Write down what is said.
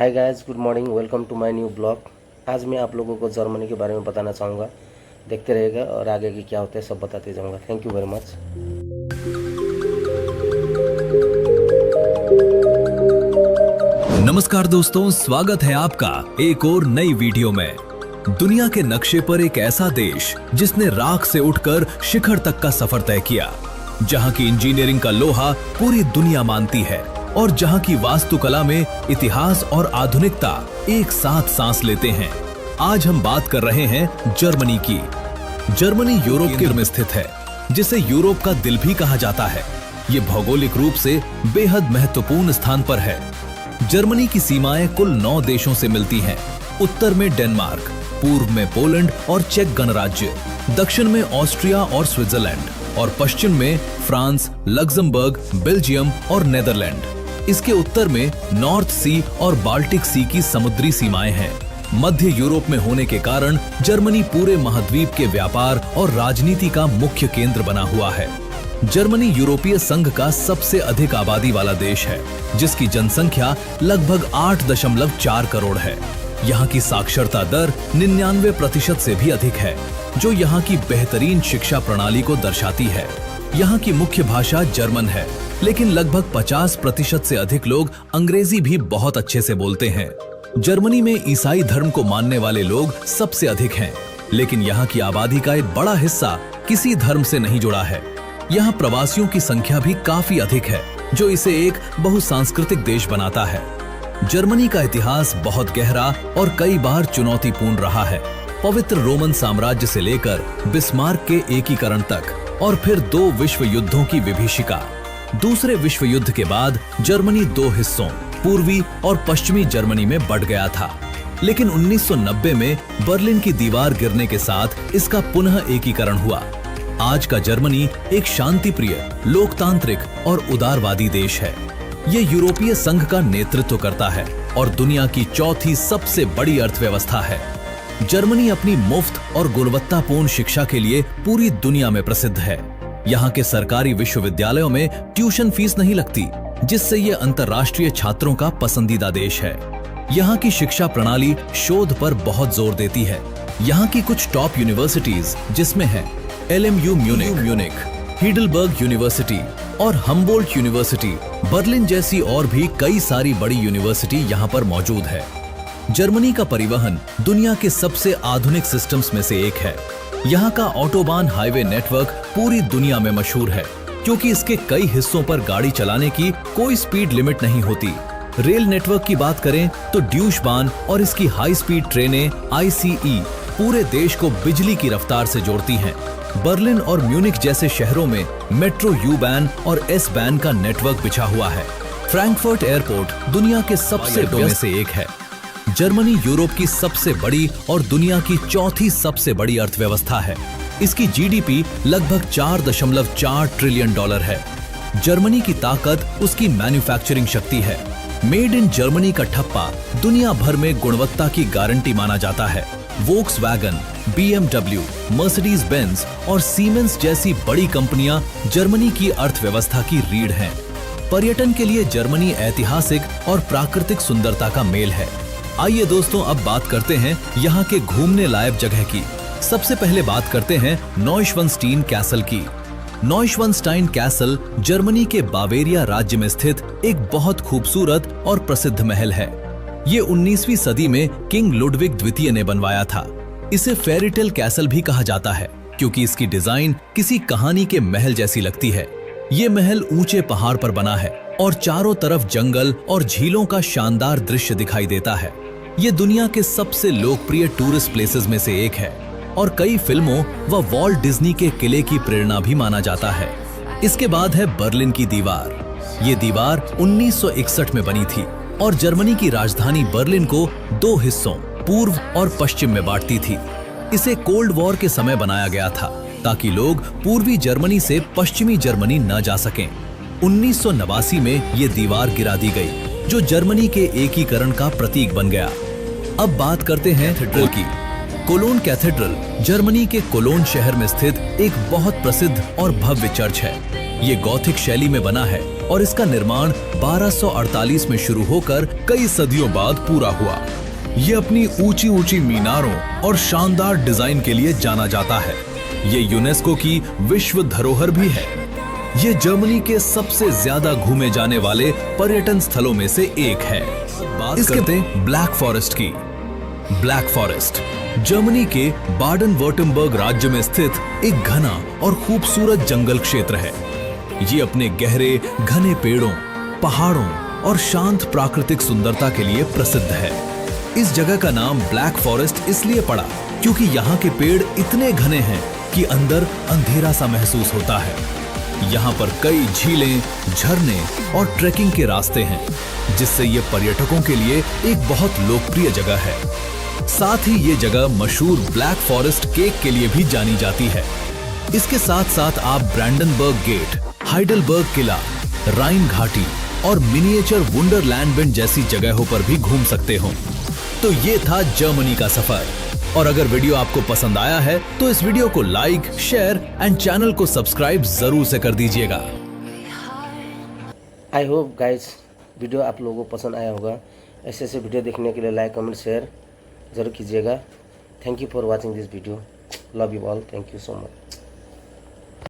Hi guys, good morning, welcome to my new blog. आज मैं आप लोगों को जर्मनी के बारे में बताना चाहूँगा। देखते रहिएगा और आगे की क्या होता है सब बताते जाऊँगा। Thank you very much. नमस्कार दोस्तों, स्वागत है आपका एक और नई वीडियो में। दुनिया के नक्शे पर एक ऐसा देश जिसने राख से उठकर शिखर तक का सफर तय किया, जहां की इंजीनियरिंग का लोहा पूरी दुनिया मानती है और जहां की वास्तुकला में इतिहास और आधुनिकता एक साथ सांस लेते हैं। आज हम बात कर रहे हैं जर्मनी की। जर्मनी यूरोप के केंद्र में स्थित है, जिसे यूरोप का दिल भी कहा जाता है। ये भौगोलिक रूप से बेहद महत्वपूर्ण स्थान पर है। जर्मनी की सीमाएं कुल 9 देशों से मिलती हैं। उत्तर में डेनमार्क, पूर्व में पोलैंड और चेक गणराज्य, दक्षिण में ऑस्ट्रिया और स्विट्जरलैंड और पश्चिम में फ्रांस, लग्जमबर्ग, बेल्जियम और नेदरलैंड। इसके उत्तर में नॉर्थ सी और बाल्टिक सी की समुद्री सीमाएं हैं। मध्य यूरोप में होने के कारण जर्मनी पूरे महाद्वीप के व्यापार और राजनीति का मुख्य केंद्र बना हुआ है। जर्मनी यूरोपीय संघ का सबसे अधिक आबादी वाला देश है, जिसकी जनसंख्या लगभग 8.4 करोड़ है। यहाँ की साक्षरता दर 99% से भी अधिक है, जो यहाँ की बेहतरीन शिक्षा प्रणाली को दर्शाती है। यहाँ की मुख्य भाषा जर्मन है, लेकिन लगभग 50% से अधिक लोग अंग्रेजी भी बहुत अच्छे से बोलते हैं। जर्मनी में ईसाई धर्म को मानने वाले लोग सबसे अधिक हैं, लेकिन यहाँ की आबादी का एक बड़ा हिस्सा किसी धर्म से नहीं जुड़ा है। यहाँ प्रवासियों की संख्या भी काफी अधिक है, जो इसे एक बहुसांस्कृतिक देश बनाता है। जर्मनी का इतिहास बहुत गहरा और कई बार चुनौतीपूर्ण रहा है। पवित्र रोमन साम्राज्य से लेकर बिस्मार्क के एकीकरण तक और फिर 2 विश्व युद्धों की विभीषिका। दूसरे विश्व युद्ध के बाद जर्मनी 2 हिस्सों, पूर्वी और पश्चिमी जर्मनी में बंट गया था, लेकिन 1990 में बर्लिन की दीवार गिरने के साथ इसका पुनः एकीकरण हुआ। आज का जर्मनी एक शांतिप्रिय, लोकतांत्रिक और उदारवादी देश है। ये यूरोपीय संघ का नेतृत्व करता है और दुनिया की 4थी सबसे बड़ी अर्थव्यवस्था है। जर्मनी अपनी मुफ्त और गुणवत्तापूर्ण शिक्षा के लिए पूरी दुनिया में प्रसिद्ध है। यहाँ के सरकारी विश्वविद्यालयों में ट्यूशन फीस नहीं लगती, जिससे ये अंतर्राष्ट्रीय छात्रों का पसंदीदा देश है। यहाँ की शिक्षा प्रणाली शोध पर बहुत जोर देती है। यहाँ की कुछ टॉप यूनिवर्सिटीज जिसमें है LMU म्यूनिख, हीडलबर्ग यूनिवर्सिटी और हम्बोल्ट यूनिवर्सिटी, बर्लिन जैसी और भी कई सारी बड़ी यूनिवर्सिटी यहाँ पर मौजूद है। जर्मनी का परिवहन दुनिया के सबसे आधुनिक सिस्टम्स में से एक है। यहाँ का ऑटोबान हाईवे नेटवर्क पूरी दुनिया में मशहूर है, क्योंकि इसके कई हिस्सों पर गाड़ी चलाने की कोई स्पीड लिमिट नहीं होती। रेल नेटवर्क की बात करें तो ड्यूशबान और इसकी हाई स्पीड ट्रेनें ICE पूरे देश को बिजली की रफ्तार से जोड़ती हैं। बर्लिन और म्यूनिख जैसे शहरों में मेट्रो U-Bahn और S-Bahn का नेटवर्क बिछा हुआ है। फ्रैंकफर्ट एयरपोर्ट दुनिया के सबसे बड़े में से एक है। जर्मनी यूरोप की सबसे बड़ी और दुनिया की 4थी सबसे बड़ी अर्थव्यवस्था है। इसकी GDP लगभग $4.4 ट्रिलियन है। जर्मनी की ताकत उसकी मैन्युफैक्चरिंग शक्ति है। मेड इन जर्मनी का ठप्पा दुनिया भर में गुणवत्ता की गारंटी माना जाता है। वोक्सवैगन, BMW, मर्सिडीज बेंज और सीमेंस जैसी बड़ी कंपनियां जर्मनी की अर्थव्यवस्था की रीढ़ हैं। पर्यटन के लिए जर्मनी ऐतिहासिक और प्राकृतिक सुंदरता का मेल है। आइए दोस्तों, अब बात करते हैं यहाँ के घूमने लायक जगह की। सबसे पहले बात करते हैं नॉयश्वानस्टीन कैसल की। नॉयश्वानस्टाइन कैसल जर्मनी के बावेरिया राज्य में स्थित एक बहुत खूबसूरत और प्रसिद्ध महल है। ये 19वीं सदी में किंग लुडविग द्वितीय ने बनवाया था। इसे फेरीटेल कैसल भी कहा जाता है, क्योंकि इसकी डिजाइन किसी कहानी के महल जैसी लगती है। ये महल ऊंचे पहाड़ पर बना है और चारों तरफ जंगल और झीलों का शानदार दृश्य दिखाई देता है। ये दुनिया के सबसे लोकप्रिय टूरिस्ट प्लेसेस में से एक है और कई फिल्मों व वॉल्ट डिज्नी के किले की प्रेरणा भी माना जाता है। इसके बाद है बर्लिन की दीवार। ये दीवार 1961 में बनी थी और जर्मनी की राजधानी बर्लिन को 2 हिस्सों, पूर्व और पश्चिम में बांटती थी। इसे कोल्ड वॉर के समय बनाया गया था, ताकि लोग पूर्वी जर्मनी से पश्चिमी जर्मनी न जा सकें। 1989 में ये दीवार गिरा दी गई, जो जर्मनी के एकीकरण का प्रतीक बन गया। अब बात करते हैं कैथेड्रल की। कोलोन कैथेड्रल जर्मनी के कोलोन शहर में स्थित एक बहुत प्रसिद्ध और भव्य चर्च है। ये गॉथिक शैली में बना है और इसका निर्माण 1248 में शुरू होकर कई सदियों बाद पूरा हुआ। ये अपनी ऊंची ऊंची मीनारों और शानदार डिजाइन के लिए जाना जाता है। ये यूनेस्को की विश्व धरोहर भी है। ये जर्मनी के सबसे ज्यादा घूमे जाने वाले पर्यटन स्थलों में से एक है। बात करते हैं ब्लैक फॉरेस्ट की। ब्लैक फॉरेस्ट जर्मनी के बाडन-वर्टेम्बर्ग राज्य में स्थित एक घना और खूबसूरत जंगल क्षेत्र है। ये अपने गहरे घने पेड़ों, पहाड़ों और शांत प्राकृतिक सुंदरता के लिए प्रसिद्ध है। इस जगह का नाम ब्लैक फॉरेस्ट इसलिए पड़ा क्योंकि यहाँ के पेड़ इतने घने हैं कि अंदर अंधेरा सा महसूस होता है। यहाँ पर कई झीलें, झरने और ट्रैकिंग के रास्ते हैं, जिससे ये पर्यटकों के लिए एक बहुत लोकप्रिय जगह है। साथ ही ये जगह मशहूर ब्लैक फॉरेस्ट केक के लिए भी जानी जाती है। इसके साथ साथ आप ब्रैंडनबर्ग गेट, हाइडलबर्ग किला, राइन घाटी और मिनिएचर वंडरलैंड जैसी जगहों पर भी घूम सकते हो। तो ये था जर्मनी का सफर। और अगर वीडियो आपको पसंद आया है तो इस वीडियो को लाइक, शेयर एंड चैनल को सब्सक्राइब जरूर से कर दीजिएगा। आई होप गाइस वीडियो आप लोगों को पसंद आया होगा। ऐसे ऐसे वीडियो देखने के लिए लाइक, कमेंट, शेयर जरूर कीजिएगा। Thank you for watching this video. Love you all. Thank you so much.